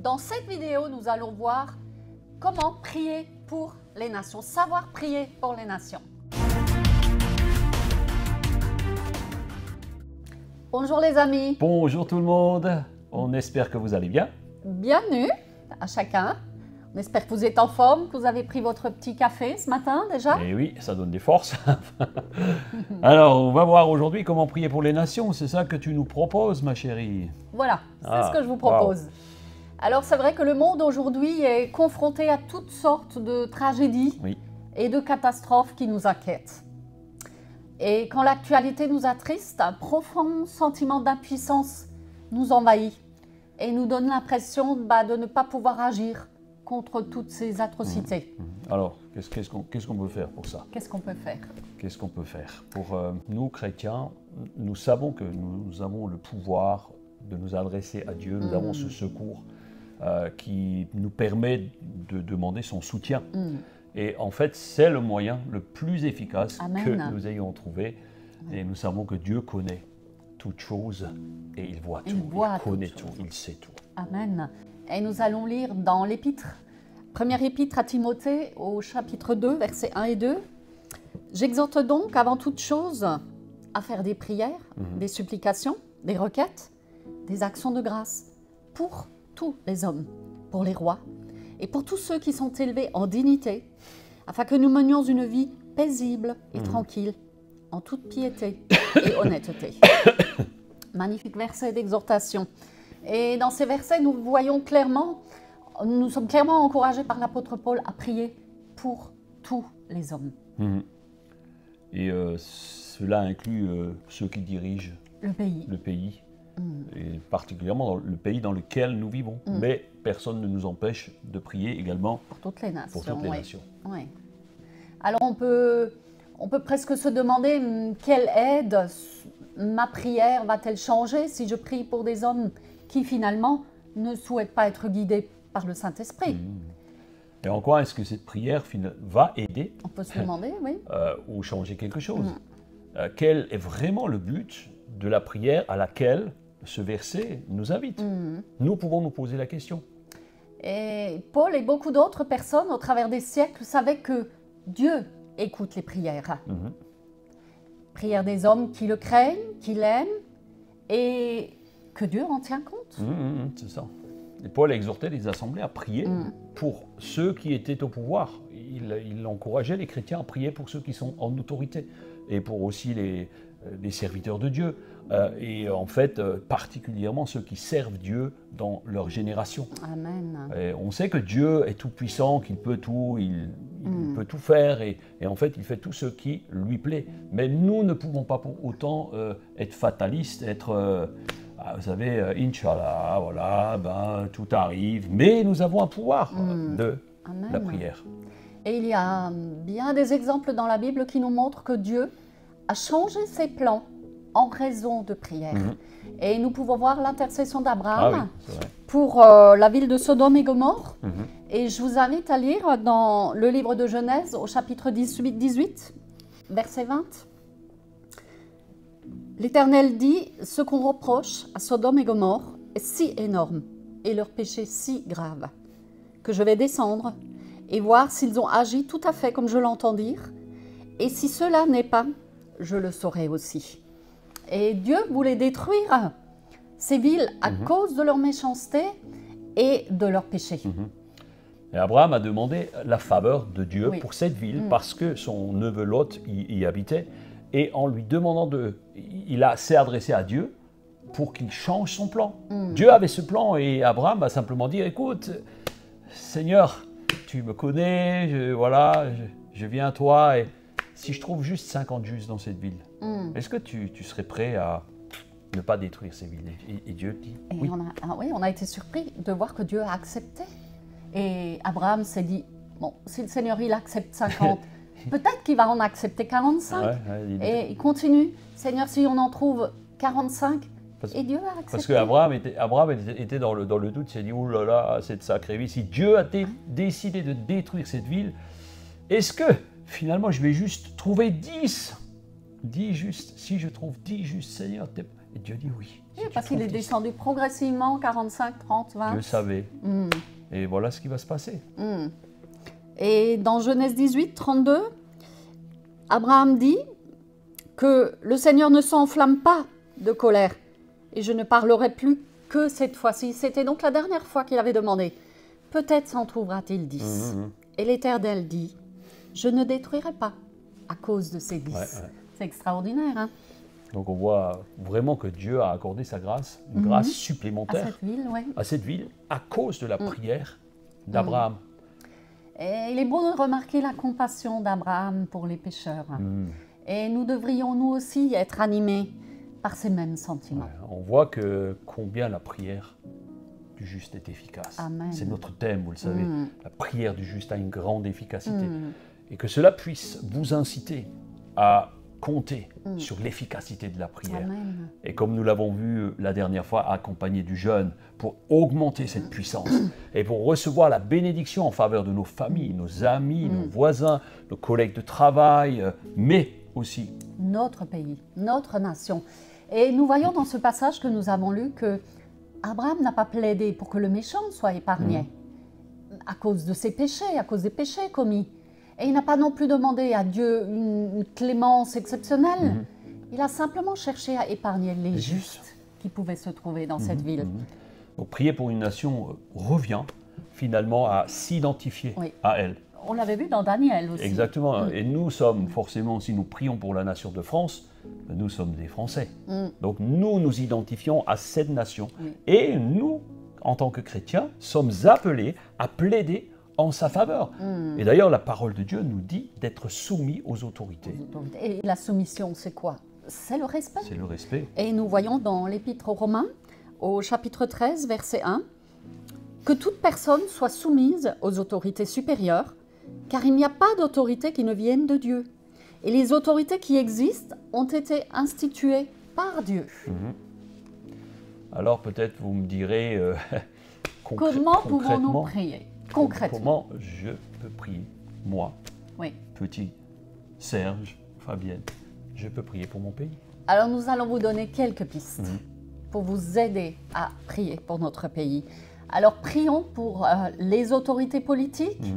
Dans cette vidéo, nous allons voir comment prier pour les nations, savoir prier pour les nations. Bonjour les amis. Bonjour tout le monde, on espère que vous allez bien. Bienvenue à chacun. On espère que vous êtes en forme, que vous avez pris votre petit café ce matin déjà. Et oui, ça donne des forces. Alors, on va voir aujourd'hui comment prier pour les nations. C'est ça que tu nous proposes, ma chérie. Voilà, c'est ce que je vous propose. Wow. Alors, c'est vrai que le monde aujourd'hui est confronté à toutes sortes de tragédies et de catastrophes qui nous inquiètent. Et quand l'actualité nous attriste, un profond sentiment d'impuissance nous envahit et nous donne l'impression de ne pas pouvoir agir contre toutes ces atrocités. Alors, qu'est-ce qu'on peut faire pour ça? Qu'est-ce qu'on peut faire? Qu'est-ce qu'on peut faire? Pour nous, chrétiens, nous savons que nous avons le pouvoir de nous adresser à Dieu. Nous avons ce secours qui nous permet de demander son soutien. Et en fait, c'est le moyen le plus efficace que nous ayons trouvé. Et nous savons que Dieu connaît toutes choses et il voit tout, il connaît tout, il sait tout. Amen. Et nous allons lire dans l'épître, première épître à Timothée, au chapitre 2, versets 1 et 2. « J'exhorte donc avant toute chose à faire des prières, des supplications, des requêtes, des actions de grâce pour tous les hommes, pour les rois et pour tous ceux qui sont élevés en dignité, afin que nous menions une vie paisible et tranquille, en toute piété et honnêteté. » Magnifique verset d'exhortation. Et dans ces versets, nous voyons clairement, nous sommes clairement encouragés par l'apôtre Paul à prier pour tous les hommes. Et cela inclut ceux qui dirigent le pays et particulièrement le pays dans lequel nous vivons. Mais personne ne nous empêche de prier également pour toutes les nations. Oui. Alors on peut presque se demander quelle aide ma prière va-t-elle changer si je prie pour des hommes qui finalement ne souhaitent pas être guidés par le Saint-Esprit. Et en quoi est-ce que cette prière va aider? On peut se demander, oui. Ou changer quelque chose. Quel est vraiment le but de la prière à laquelle ce verset nous invite? Nous pouvons nous poser la question. Et Paul et beaucoup d'autres personnes au travers des siècles savaient que Dieu écoute les prières. Prières des hommes qui le craignent, qui l'aiment et que Dieu en tient compte. C'est ça. Et Paul exhortait les assemblées à prier pour ceux qui étaient au pouvoir. Il encourageait les chrétiens à prier pour ceux qui sont en autorité et pour aussi les serviteurs de Dieu. Et en fait, particulièrement ceux qui servent Dieu dans leur génération. Amen. Et on sait que Dieu est tout-puissant, qu'il peut tout, il peut tout faire et en fait, il fait tout ce qui lui plaît. Mais nous ne pouvons pas pour autant être fatalistes, être... vous savez, Inch'Allah, voilà, tout arrive. Mais nous avons un pouvoir de la prière. Et il y a bien des exemples dans la Bible qui nous montrent que Dieu a changé ses plans en raison de prière. Et nous pouvons voir l'intercession d'Abraham pour la ville de Sodome et Gomorrhe. Et je vous invite à lire dans le livre de Genèse au chapitre 18, verset 20. L'Éternel dit, ce qu'on reproche à Sodome et Gomorrhe est si énorme et leur péché si grave que je vais descendre et voir s'ils ont agi tout à fait comme je l'entends dire, et si cela n'est pas, je le saurai aussi. Et Dieu voulait détruire ces villes à cause de leur méchanceté et de leur péché. Et Abraham a demandé la faveur de Dieu pour cette ville parce que son neveu Lot y habitait. Et en lui demandant il s'est adressé à Dieu pour qu'il change son plan. Dieu avait ce plan et Abraham a simplement dit, écoute, Seigneur, tu me connais, je viens à toi et si je trouve juste 50 justes dans cette ville, est-ce que tu serais prêt à ne pas détruire ces villes? Et Dieu dit oui. On a été surpris de voir que Dieu a accepté. Et Abraham s'est dit, bon, si le Seigneur il accepte 50, peut-être qu'il va en accepter 45. Et il continue. Seigneur, si on en trouve 45, et Dieu a accepté. Parce qu'Abraham était dans le doute, il s'est dit, oh là là, cette sacrée vie. Si Dieu a décidé de détruire cette ville, est-ce que finalement je vais juste trouver 10 justes? Si je trouve 10 justes, Seigneur, Et Dieu dit oui. Oui, parce qu'il est descendu progressivement, 45, 30, 20. Dieu savait. Et voilà ce qui va se passer. Et dans Genèse 18, 32, Abraham dit que le Seigneur ne s'enflamme pas de colère et je ne parlerai plus que cette fois-ci. C'était donc la dernière fois qu'il avait demandé. Peut-être s'en trouvera-t-il 10. Et l'Éternel dit, je ne détruirai pas à cause de ces 10. C'est extraordinaire, hein? Donc on voit vraiment que Dieu a accordé sa grâce, une grâce supplémentaire à cette ville à cause de la prière d'Abraham. Et il est beau de remarquer la compassion d'Abraham pour les pécheurs. Et nous devrions nous aussi être animés par ces mêmes sentiments. On voit que combien la prière du juste est efficace. C'est notre thème, vous le savez. La prière du juste a une grande efficacité. Et que cela puisse vous inciter à compter sur l'efficacité de la prière. Et comme nous l'avons vu la dernière fois, accompagné du jeûne pour augmenter cette puissance et pour recevoir la bénédiction en faveur de nos familles, nos amis, nos voisins, nos collègues de travail, mais aussi notre pays, notre nation. Et nous voyons dans ce passage que nous avons lu que Abraham n'a pas plaidé pour que le méchant soit épargné à cause de ses péchés, à cause des péchés commis. Et il n'a pas non plus demandé à Dieu une clémence exceptionnelle. Il a simplement cherché à épargner les justes qui pouvaient se trouver dans cette ville. Donc prier pour une nation revient finalement à s'identifier à elle. On l'avait vu dans Daniel aussi. Exactement. Et nous sommes forcément, si nous prions pour la nation de France, nous sommes des Français. Donc nous nous identifions à cette nation. Et nous, en tant que chrétiens, sommes appelés à plaider en sa faveur. Et d'ailleurs, la parole de Dieu nous dit d'être soumis aux autorités. Et la soumission, c'est quoi? C'est le respect. C'est le respect. Et nous voyons dans l'Épître aux Romains, au chapitre 13, verset 1, que toute personne soit soumise aux autorités supérieures, car il n'y a pas d'autorité qui ne vienne de Dieu. Et les autorités qui existent ont été instituées par Dieu. Alors peut-être vous me direz, comment pouvons-nous prier? Concrètement. Comment je peux prier? Moi, petit Serge, Fabienne, je peux prier pour mon pays. Alors nous allons vous donner quelques pistes pour vous aider à prier pour notre pays. Alors prions pour les autorités politiques,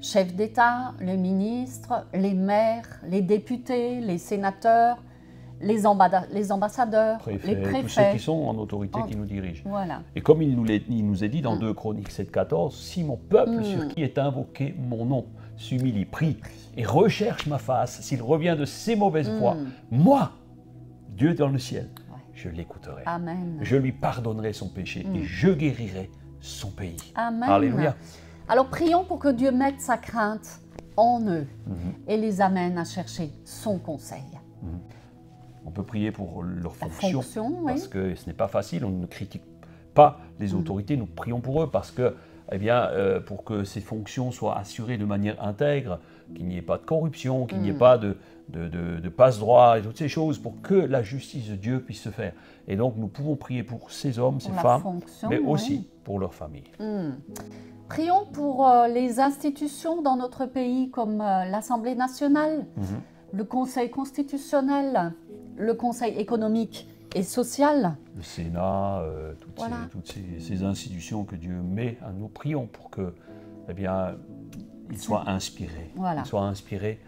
chefs d'État, les ministres, les maires, les députés, les sénateurs, les ambassadeurs, les préfets. Tous ceux qui sont en autorité qui nous dirigent. Voilà. Et comme il nous est dit dans 2 Chroniques 7,14, si mon peuple sur qui est invoqué mon nom s'humilie, prie et recherche ma face, s'il revient de ses mauvaises voies, moi, Dieu dans le ciel, je l'écouterai. Amen. Je lui pardonnerai son péché et je guérirai son pays. Amen. Alléluia. Alors prions pour que Dieu mette sa crainte en eux et les amène à chercher son conseil. On peut prier pour leur fonction, parce oui. que ce n'est pas facile, on ne critique pas les autorités, nous prions pour eux parce que, eh bien, pour que ces fonctions soient assurées de manière intègre, qu'il n'y ait pas de corruption, qu'il n'y ait pas de passe-droit et toutes ces choses, pour que la justice de Dieu puisse se faire. Et donc nous pouvons prier pour ces hommes, ces femmes, mais aussi pour leurs familles. Prions pour les institutions dans notre pays comme l'Assemblée nationale, le Conseil constitutionnel, le Conseil économique et social. Le Sénat, toutes ces institutions que Dieu met à nous. Prions pour que, eh bien, ils soient inspirés. Ils soient inspirés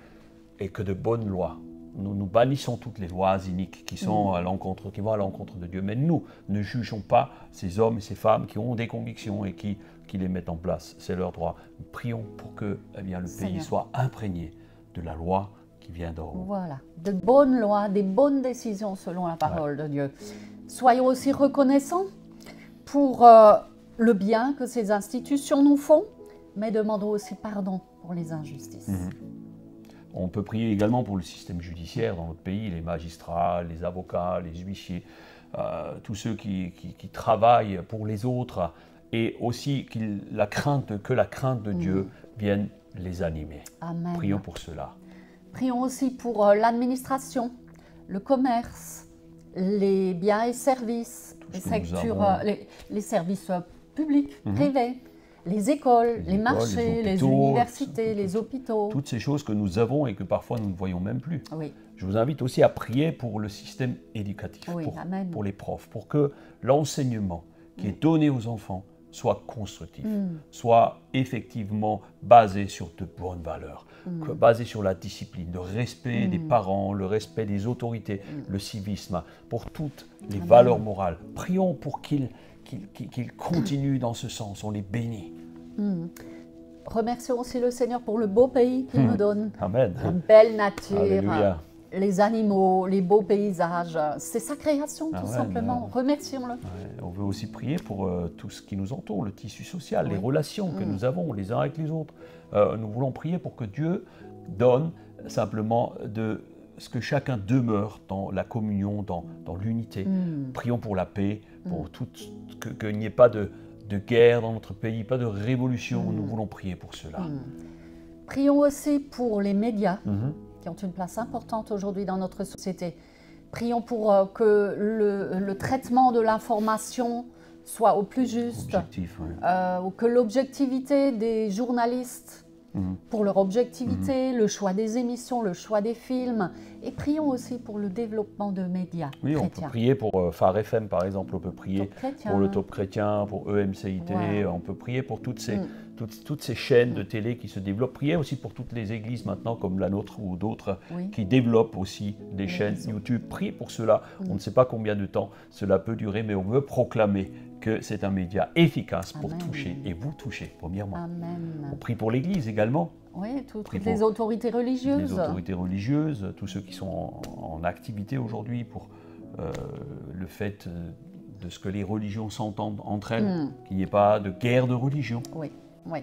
et que de bonnes lois. Nous bannissons toutes les lois iniques qui sont qui vont à l'encontre de Dieu. Mais nous ne jugeons pas ces hommes et ces femmes qui ont des convictions et qui les mettent en place. C'est leur droit. Nous prions pour que, eh bien, le pays soit imprégné de la loi qui vient d'en haut. Voilà, de bonnes lois, des bonnes décisions selon la parole de Dieu. Soyons aussi reconnaissants pour le bien que ces institutions nous font, mais demandons aussi pardon pour les injustices. On peut prier également pour le système judiciaire dans notre pays, les magistrats, les avocats, les huissiers, tous ceux qui travaillent pour les autres, et aussi que la crainte de Dieu vienne les animer. Amen. Prions pour cela. Prions aussi pour l'administration, le commerce, les biens et services, les services publics, privés, les écoles, les marchés, les hôpitaux, universités, les hôpitaux. Toutes ces choses que nous avons et que parfois nous ne voyons même plus. Oui. Je vous invite aussi à prier pour le système éducatif, Oui, amen. pour les profs, pour que l'enseignement qui est donné aux enfants soit constructif, soit effectivement basé sur de bonnes valeurs, basé sur la discipline, le respect des parents, le respect des autorités, le civisme, pour toutes les valeurs morales. Prions pour qu'ils continuent dans ce sens, on les bénit. Remercions aussi le Seigneur pour le beau pays qu'il nous donne. Amen. La belle nature, Alléluia. les animaux, les beaux paysages. C'est sa création, tout Amen. simplement. Remercions-le. Ouais, on veut aussi prier pour tout ce qui nous entoure, le tissu social, Oui. les relations que nous avons les uns avec les autres. Nous voulons prier pour que Dieu donne simplement de ce que chacun demeure dans la communion, dans l'unité. Prions pour la paix, pour qu'il n'y ait pas de guerre dans notre pays, pas de révolution. Nous voulons prier pour cela. Prions aussi pour les médias qui ont une place importante aujourd'hui dans notre société. Prions pour que le traitement de l'information soit au plus juste, Objectif, oui. que l'objectivité des journalistes, pour leur objectivité, le choix des émissions, le choix des films, et prions aussi pour le développement de médias Oui, on peut chrétiens. prier pour Phare FM, par exemple, on peut prier Top chrétien. pour le Top Chrétien, pour EMCIT, Ouais. on peut prier pour toutes ces chaînes de télé qui se développent. Prier aussi pour toutes les églises maintenant, comme la nôtre ou d'autres, Oui. qui développent aussi des chaînes YouTube. Priez pour cela. On ne sait pas combien de temps cela peut durer, mais on veut proclamer que c'est un média efficace pour Amen. toucher, et vous toucher, premièrement. Amen. On prie pour l'Église également. Oui, toutes Prie les pour autorités religieuses. Les autorités religieuses, tous ceux qui sont en activité aujourd'hui pour le fait de ce que les religions s'entendent entre elles, qu'il n'y ait pas de guerre de religion. Oui, oui.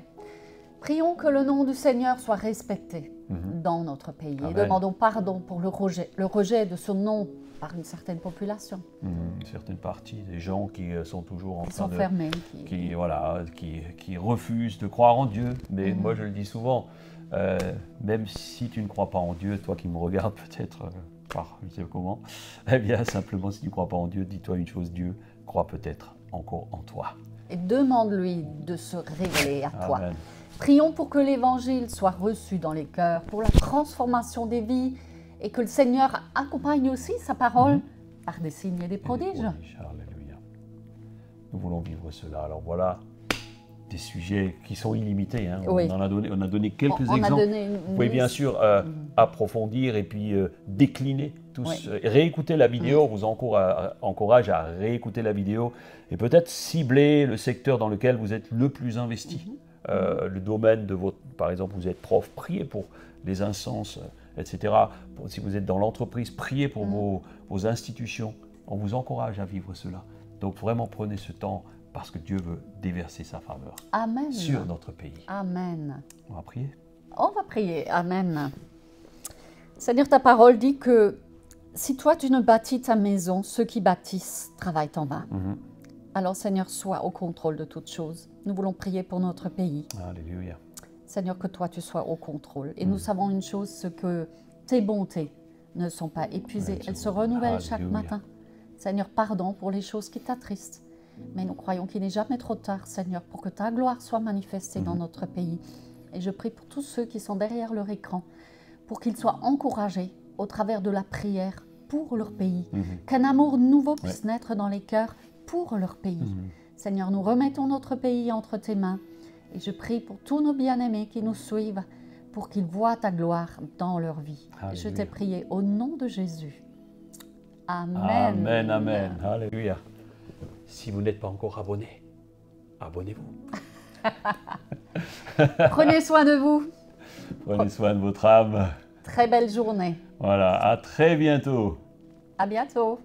Prions que le nom du Seigneur soit respecté dans notre pays. Amen. Et demandons pardon pour le rejet de ce nom par une certaine population. Une certaine partie des gens qui sont toujours en Qui train sont de... fermés. qui refusent de croire en Dieu. Mais moi, je le dis souvent, même si tu ne crois pas en Dieu, toi qui me regardes peut-être par je sais pas comment, eh bien, simplement, si tu ne crois pas en Dieu, dis-toi une chose, Dieu croit peut-être encore en toi. Et demande-lui de se révéler à toi. Amen. Prions pour que l'Évangile soit reçu dans les cœurs, pour la transformation des vies, et que le Seigneur accompagne aussi sa parole par des signes et des prodiges. Alléluia. Nous voulons vivre cela. Alors voilà des sujets qui sont illimités. Hein. Oui. On a donné quelques On a exemples. donné une Vous pouvez bien liste. sûr approfondir et puis décliner tous. Oui. Réécouter la vidéo, on vous encourage à réécouter la vidéo et peut-être cibler le secteur dans lequel vous êtes le plus investi. Le domaine de votre... Par exemple, vous êtes prof, priez pour les instances, etc. Si vous êtes dans l'entreprise, priez pour vos institutions. On vous encourage à vivre cela. Donc vraiment prenez ce temps parce que Dieu veut déverser sa faveur Amen. sur notre pays. Amen. On va prier. On va prier. Amen. Seigneur, ta parole dit que si toi tu ne bâtis ta maison, ceux qui bâtissent travaillent en vain. Alors Seigneur, sois au contrôle de toutes choses. Nous voulons prier pour notre pays. Alléluia. Seigneur, que toi tu sois au contrôle. Et nous savons une chose, c'est que tes bontés ne sont pas épuisées. Elles se renouvellent chaque Alléluia. matin. Seigneur, pardon pour les choses qui t'attristent. Mais nous croyons qu'il n'est jamais trop tard, Seigneur, pour que ta gloire soit manifestée dans notre pays. Et je prie pour tous ceux qui sont derrière leur écran, pour qu'ils soient encouragés au travers de la prière pour leur pays. Qu'un amour nouveau puisse naître dans les cœurs pour leur pays. Seigneur, nous remettons notre pays entre tes mains. Et je prie pour tous nos bien-aimés qui nous suivent, pour qu'ils voient ta gloire dans leur vie. Alléluia. Je t'ai prié au nom de Jésus. Amen. Amen, amen. Alléluia. Si vous n'êtes pas encore abonné, abonnez-vous. Prenez soin de vous. Prenez soin de votre âme. Très belle journée. Voilà, à très bientôt. À bientôt.